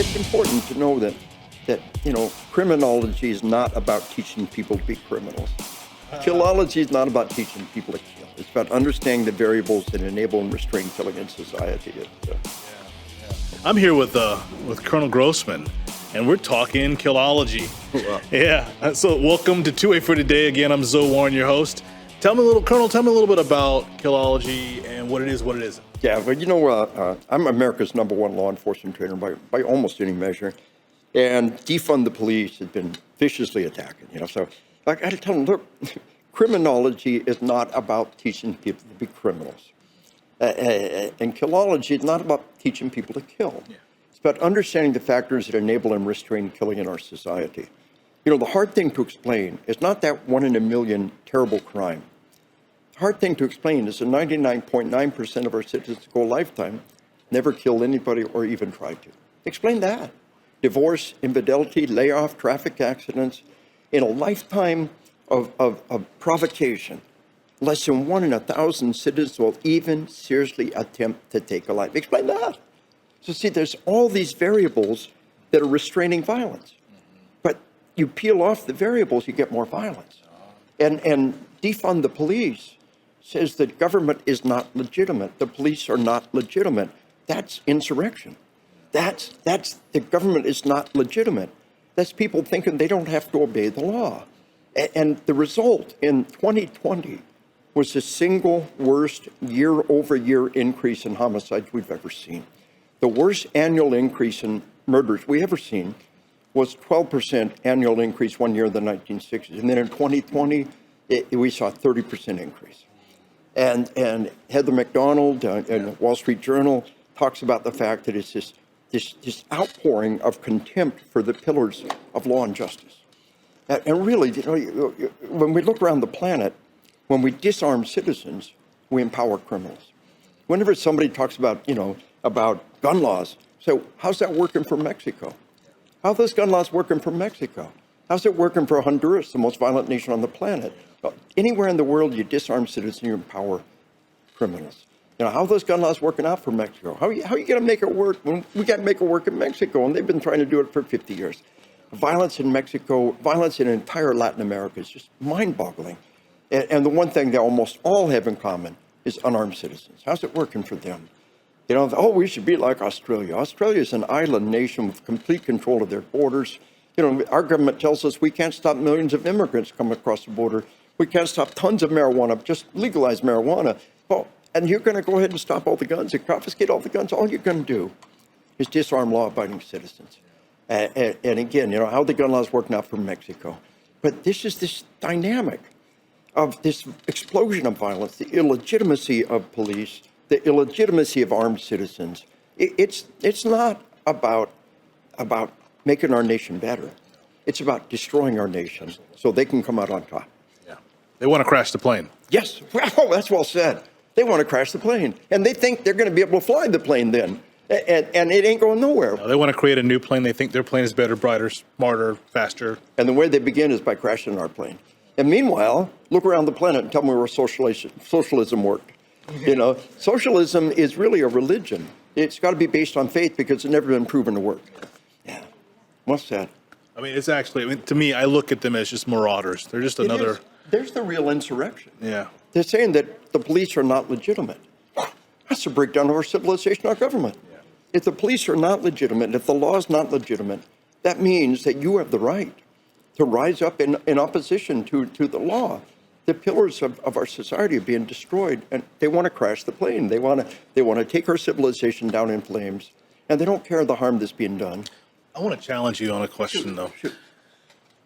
it's important to know that criminology is not about teaching people to be criminals. Killology is not about teaching people to kill. It's about understanding the variables that enable and restrain killing in society. I'm here with Colonel Grossman, and we're talking Killology. Wow. Yeah. So welcome to 2A for Today. Again, I'm Zoe Warren, your host. Colonel, tell me a little bit about Killology and what it is, what it isn't. Yeah, but I'm America's #1 law enforcement trainer by almost any measure. And defund the police has been viciously attacking, So I got to tell them, look, criminology is not about teaching people to be criminals. And killology is not about teaching people to kill. Yeah. It's about understanding the factors that enable and restrain killing in our society. The hard thing to explain is not that 1 in a million terrible crime. The hard thing to explain is that 99.9% of our citizens go a lifetime, never killed anybody or even tried to. Explain that. Divorce, infidelity, layoff, traffic accidents. In a lifetime of provocation, less than 1 in 1,000 citizens will even seriously attempt to take a life. Explain that. So see, there's all these variables that are restraining violence. But you peel off the variables, you get more violence. And defund the police says that government is not legitimate. The police are not legitimate. That's insurrection. That's the government is not legitimate. That's people thinking they don't have to obey the law. And the result in 2020 was the single worst year-over-year increase in homicides we've ever seen. The worst annual increase in murders we ever seen was 12% annual increase one year in the 1960s. And then in 2020, we saw a 30% increase. And Heather McDonald in the Wall Street Journal talks about the fact that it's this outpouring of contempt for the pillars of law and justice. And really, when we look around the planet, when we disarm citizens, we empower criminals. Whenever somebody talks about gun laws, so how's that working for Mexico? How are those gun laws working for Mexico? How's it working for Honduras, the most violent nation on the planet? Well, anywhere in the world you disarm citizens, you empower criminals. How are those gun laws working out for Mexico? How are you going to make it work when we got to make it work in Mexico? And they've been trying to do it for 50 years. Violence in Mexico, violence in entire Latin America is just mind-boggling. And the one thing they almost all have in common is unarmed citizens. How's it working for them? We should be like Australia. Australia is an island nation with complete control of their borders. Our government tells us we can't stop millions of immigrants coming across the border. We can't stop tons of marijuana, just legalize marijuana. Well, and you're going to go ahead and stop all the guns and confiscate all the guns. All you're going to do is disarm law-abiding citizens. And again, how the gun laws working out for Mexico. But this is this dynamic of this explosion of violence, the illegitimacy of police, the illegitimacy of armed citizens. It's not about making our nation better. It's about destroying our nation so they can come out on top. Yeah. They want to crash the plane. Yes. Well, that's well said. They want to crash the plane. And they think they're going to be able to fly the plane then. And it ain't going nowhere. No, they want to create a new plane. They think their plane is better, brighter, smarter, faster. And the way they begin is by crashing our plane. And meanwhile, look around the planet and tell me where socialism worked. Socialism is really a religion. It's got to be based on faith because it's never been proven to work. Yeah. What's that? It's actually, to me, I look at them as just marauders. They're just another. There's the real insurrection. Yeah. They're saying that the police are not legitimate. That's a breakdown of our civilization, our government. Yeah. If the police are not legitimate, if the law is not legitimate, that means that you have the right to rise up in opposition to the law. The pillars of our society are being destroyed, and they want to crash the plane. They want to take our civilization down in flames, and they don't care the harm that's being done. I want to challenge you on a question, though. Sure.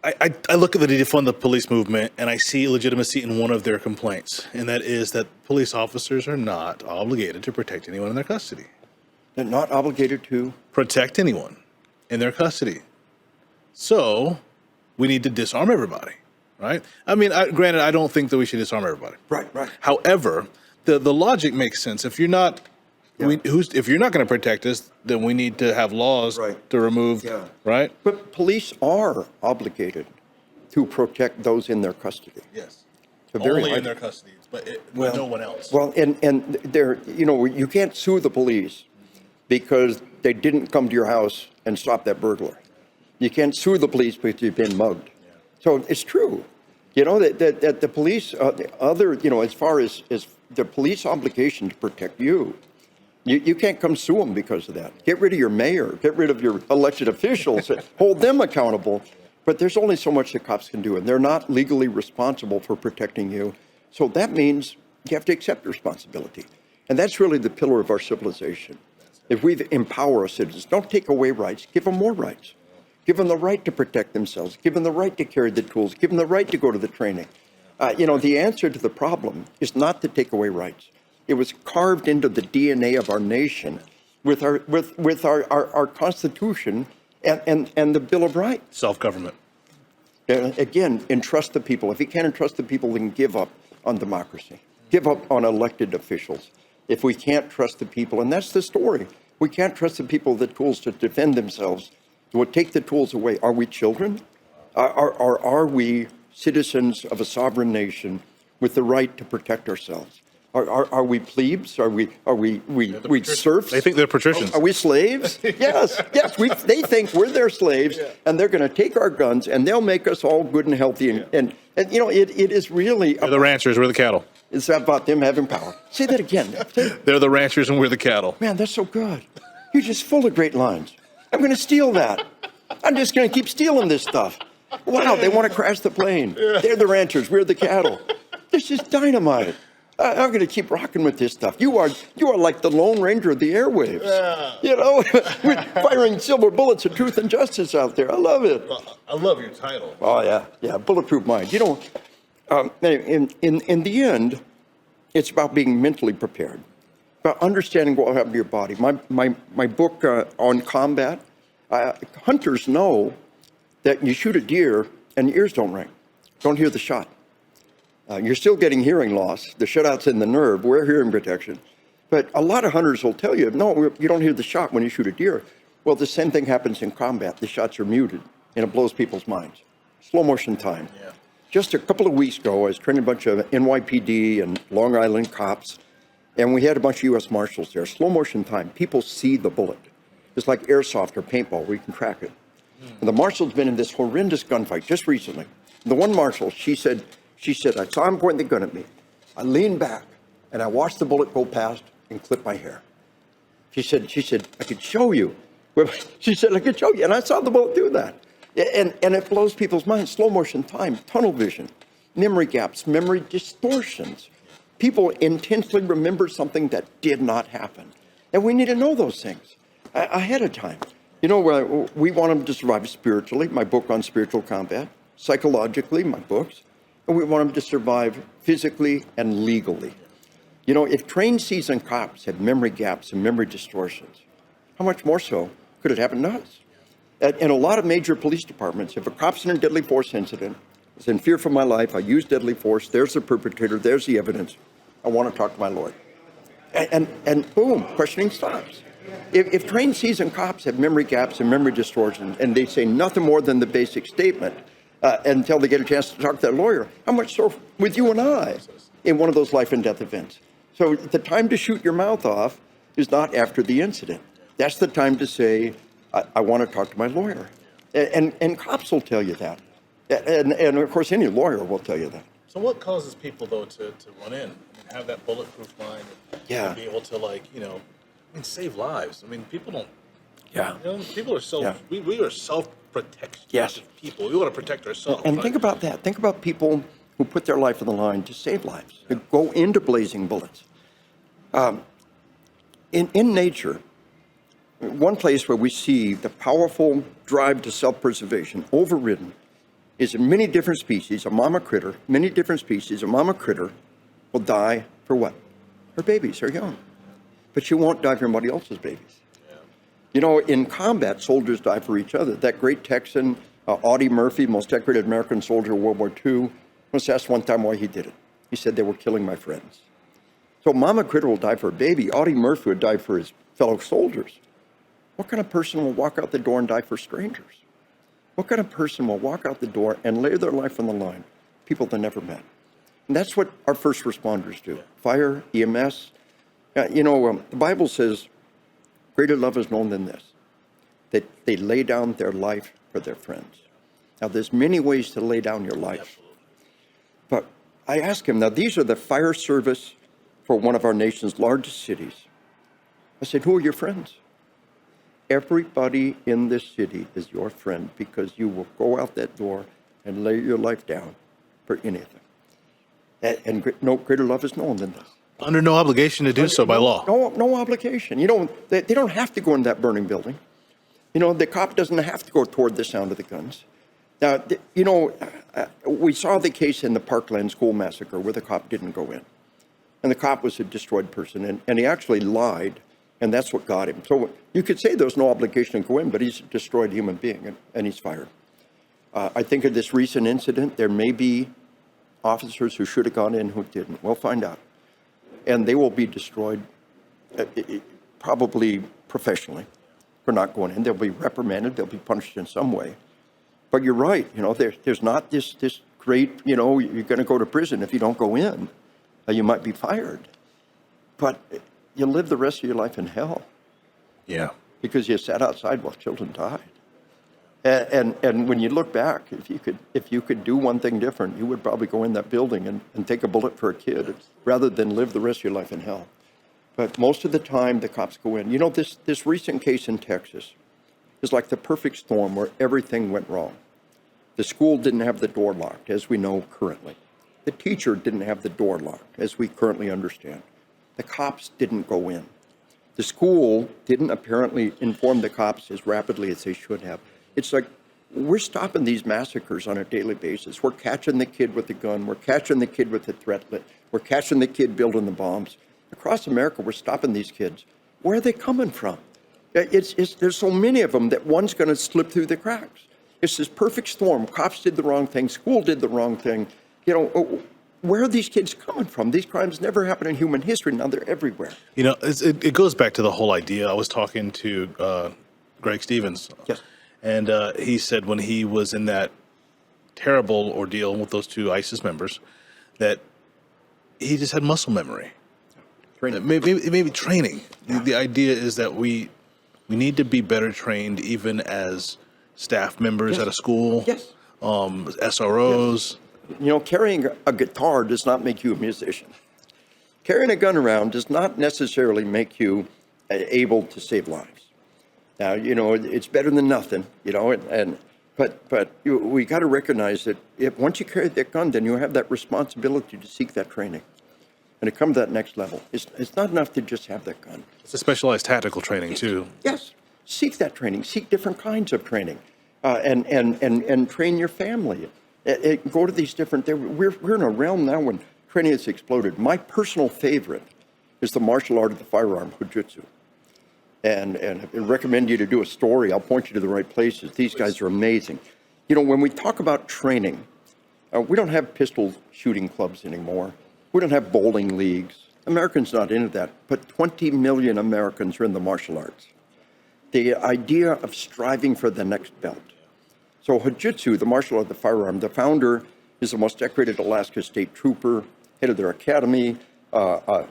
I look at the defund the police movement, and I see legitimacy in one of their complaints, and that is that police officers are not obligated to protect anyone in their custody. They're not obligated to protect anyone in their custody. So we need to disarm everybody, right? Granted, I don't think that we should disarm everybody. Right. However, the logic makes sense. If you're not if you're not going to protect us, then we need to have laws to remove, right? But police are obligated to protect those in their custody. Yes. Only in their custody, but no one else. Well, and they're, you can't sue the police because they didn't come to your house and stop that burglar. You can't sue the police because you've been mugged. So it's true. You know, that the police, as far as the police obligation to protect you, you can't come sue them because of that. Get rid of your mayor, get rid of your elected officials, hold them accountable. But there's only so much the cops can do, and they're not legally responsible for protecting you. So that means you have to accept responsibility. And that's really the pillar of our civilization. If we empower our citizens, don't take away rights, give them more rights. Give them the right to protect themselves, give them the right to carry the tools, give them the right to go to the training. The answer to the problem is not to take away rights. It was carved into the DNA of our nation with our Constitution and the Bill of Rights. Self-government. Again, entrust the people. If you can't entrust the people, then give up on democracy. Give up on elected officials. If we can't trust the people, and that's the story, we can't trust the people with the tools to defend themselves. We'll take the tools away. Are we children? Are we citizens of a sovereign nation with the right to protect ourselves? Are we plebes? Are we serfs? They think they're patricians. Are we slaves? Yes. They think we're their slaves, and they're going to take our guns, and they'll make us all good and healthy. And it is really... They're the ranchers, we're the cattle. It's about them having power. Say that again. They're the ranchers and we're the cattle. Man, that's so good. You're just full of great lines. I'm going to steal that. I'm just going to keep stealing this stuff. Wow, they want to crash the plane. They're the ranchers, we're the cattle. This is dynamite. I'm going to keep rocking with this stuff. You are like the Lone Ranger of the airwaves. We're firing silver bullets of truth and justice out there. I love it. I love your title. Oh, yeah, Bulletproof Mind. In the end, it's about being mentally prepared, about understanding what will happen to your body. My book on combat, hunters know that you shoot a deer and your ears don't ring, don't hear the shot. You're still getting hearing loss. The shutout's in the nerve. Wear hearing protection. But a lot of hunters will tell you, no, you don't hear the shot when you shoot a deer. Well, the same thing happens in combat. The shots are muted, and it blows people's minds. Slow motion time. Yeah. Just a couple of weeks ago, I was training a bunch of NYPD and Long Island cops, and we had a bunch of U.S. Marshals there. Slow motion time. People see the bullet. It's like airsoft or paintball where you can track it. And the marshal's been in this horrendous gunfight just recently. The one marshal, she said, I saw him pointing the gun at me. I leaned back, and I watched the bullet go past and clip my hair. She said, I could show you. She said, I could show you. And I saw the bullet do that. And it blows people's minds. Slow motion time, tunnel vision, memory gaps, memory distortions. People intensely remember something that did not happen. And we need to know those things ahead of time. We want them to survive spiritually, my book on spiritual combat, psychologically, my books, and we want them to survive physically and legally. If trained seasoned cops had memory gaps and memory distortions, how much more so could it happen to us? In a lot of major police departments, if a cop's in a deadly force incident, is in fear for my life, I use deadly force, there's the perpetrator, there's the evidence, I want to talk to my lawyer. And boom, questioning stops. If trained seasoned cops have memory gaps and memory distortions, and they say nothing more than the basic statement until they get a chance to talk to their lawyer, how much so with you and I in one of those life and death events? So the time to shoot your mouth off is not after the incident. That's the time to say, I want to talk to my lawyer. And cops will tell you that. And of course, any lawyer will tell you that. So what causes people, though, to run in and have that bulletproof mind and be able to, save lives? I mean, people don't. Yeah. People are we are self-protection. Yes. People. We want to protect ourselves. And think about that. Think about people who put their life on the line to save lives, to go into blazing bullets. In nature, one place where we see the powerful drive to self-preservation overridden is in many different species, a mama critter will die for what? Her babies, her young. But she won't die for anybody else's babies. Yeah. In combat, soldiers die for each other. That great Texan, Audie Murphy, most decorated American soldier of World War II, was asked one time why he did it. He said, they were killing my friends. So mama critter will die for a baby. Audie Murphy would die for his fellow soldiers. What kind of person will walk out the door and die for strangers? What kind of person will walk out the door and lay their life on the line? People they never met. And that's what our first responders do. Fire, EMS. The Bible says greater love is known than this, that they lay down their life for their friends. Now, there's many ways to lay down your life. But I asked him, now these are the fire service for one of our nation's largest cities. I said, who are your friends? Everybody in this city is your friend because you will go out that door and lay your life down for anything. And no greater love is known than this. Under no obligation to do so by law. No obligation. You know, they don't have to go in that burning building. You know, the cop doesn't have to go toward the sound of the guns. Now, you know, we saw the case in the Parkland school massacre where the cop didn't go in. And the cop was a destroyed person, and he actually lied, and that's what got him. So you could say there's no obligation to go in, but he's a destroyed human being, and he's fired. I think of this recent incident, there may be officers who should have gone in who didn't. We'll find out. And they will be destroyed, probably professionally, for not going in. They'll be reprimanded. They'll be punished in some way. But you're right. You know, there's not this great, you know, you're going to go to prison if you don't go in. You might be fired. But you live the rest of your life in hell. Yeah. Because you sat outside while children died. And when you look back, if you could do one thing different, you would probably go in that building and take a bullet for a kid rather than live the rest of your life in hell. But most of the time, the cops go in. You know, this recent case in Texas is like the perfect storm where everything went wrong. The school didn't have the door locked, as we know currently. The teacher didn't have the door locked, as we currently understand. The cops didn't go in. The school didn't apparently inform the cops as rapidly as they should have. It's like we're stopping these massacres on a daily basis. We're catching the kid with the gun. We're catching the kid with the threatlet. We're catching the kid building the bombs. Across America, we're stopping these kids. Where are they coming from? There's so many of them that one's going to slip through the cracks. It's this perfect storm. Cops did the wrong thing. School did the wrong thing. You know, where are these kids coming from? These crimes never happened in human history. Now they're everywhere. You know, it goes back to the whole idea. I was talking to Greg Stevens. Yes. And he said when he was in that terrible ordeal with those two ISIS members, that he just had muscle memory. Training. Maybe training. The idea is that we need to be better trained even as staff members at a school, SROs. Yes. You know, carrying a guitar does not make you a musician. Carrying a gun around does not necessarily make you able to save lives. Now, you know, it's better than nothing, you know, but we got to recognize that once you carry that gun, then you have that responsibility to seek that training and to come to that next level. It's not enough to just have that gun. It's a specialized tactical training too. Yes, seek that training, seek different kinds of training, and train your family. Go to these different, we're in a realm now when training has exploded. My personal favorite is the martial art of the firearm, Jiu-Jitsu. And I recommend you to do a story. I'll point you to the right places. These guys are amazing. You know, when we talk about training, we don't have pistol shooting clubs anymore. We don't have bowling leagues. Americans not into that, but 20 million Americans are in the martial arts. The idea of striving for the next belt. So Jiu-Jitsu, the martial art of the firearm, the founder is the most decorated Alaska State Trooper, head of their academy,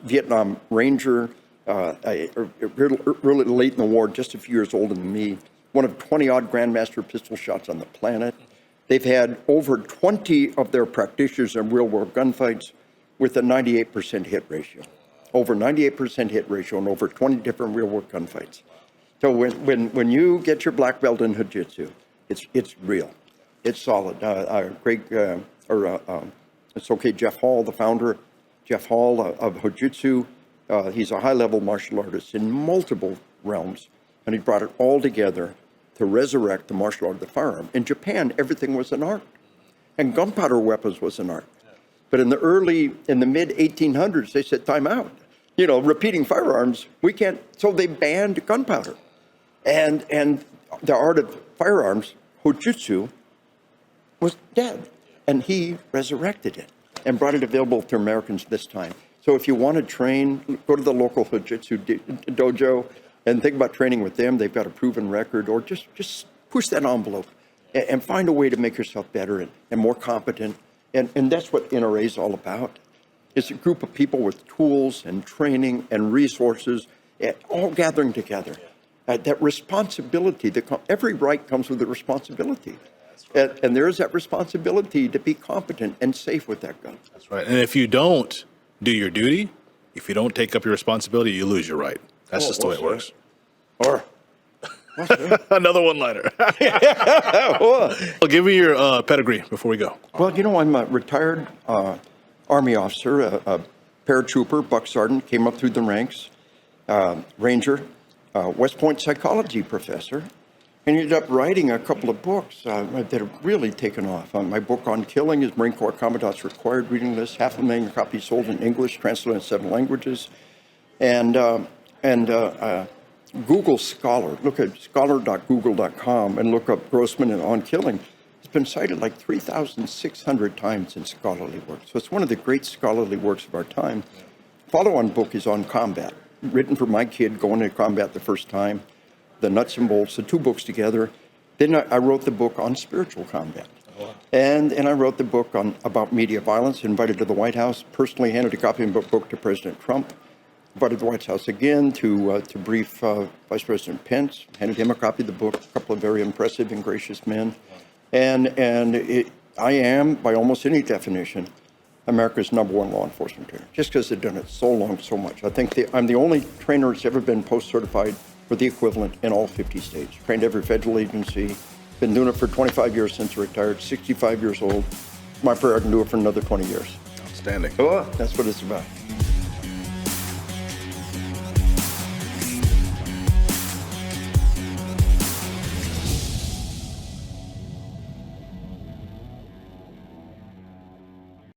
Vietnam Ranger, really late in the war, just a few years older than me, one of 20-odd Grandmaster pistol shots on the planet. They've had over 20 of their practitioners in real-world gunfights with a 98% hit ratio. Over 98% hit ratio in over 20 different real-world gunfights. So when you get your black belt in Jiu-Jitsu, it's real. It's solid. Jeff Hall, the founder, Jeff Hall of Jiu-Jitsu, he's a high-level martial artist in multiple realms, and he brought it all together to resurrect the martial art of the firearm. In Japan, everything was an art, and gunpowder weapons was an art. But in the mid-1800s, they said, time out. You know, repeating firearms, we can't, so they banned gunpowder. And the art of firearms, Jiu-Jitsu, was dead. And he resurrected it and brought it available to Americans this time. So if you want to train, go to the local Jiu-Jitsu dojo and think about training with them. They've got a proven record, or just push that envelope and find a way to make yourself better and more competent. And that's what NRA is all about. It's a group of people with tools and training and resources, all gathering together that responsibility, every right comes with a responsibility. And there is that responsibility to be competent and safe with that gun. That's right. And if you don't do your duty, if you don't take up your responsibility, you lose your right. That's just the way it works. Or Another one-liner. Well, give me your pedigree before we go. well, I'm a retired Army officer, a paratrooper, buck sergeant, came up through the ranks, ranger, West Point psychology professor, and ended up writing a couple of books that have really taken off. My book on killing is Marine Corps Commandant's required reading list, 500,000 copies sold in English, translated in 7 languages. And Google Scholar, look at scholar.google.com and look up Grossman and On Killing. It's been cited like 3,600 times in scholarly work. So it's one of the great scholarly works of our time. Follow-on book is on combat, written for my kid going into combat the first time, the nuts and bolts, the 2 books together. Then I wrote the book on spiritual combat. And I wrote the book about media violence, invited to the White House, personally handed a copy of the book to President Trump, invited the White House again to brief Vice President Pence, handed him a copy of the book, a couple of very impressive and gracious men. And I am, by almost any definition, America's #1 law enforcement trainer, just because I've done it so long, so much. I think I'm the only trainer that's ever been post-certified for the equivalent in all 50 states. Trained every federal agency, been doing it for 25 years since I retired, 65 years old. My prayer I can do it for another 20 years. Outstanding. Oh, that's what it's about.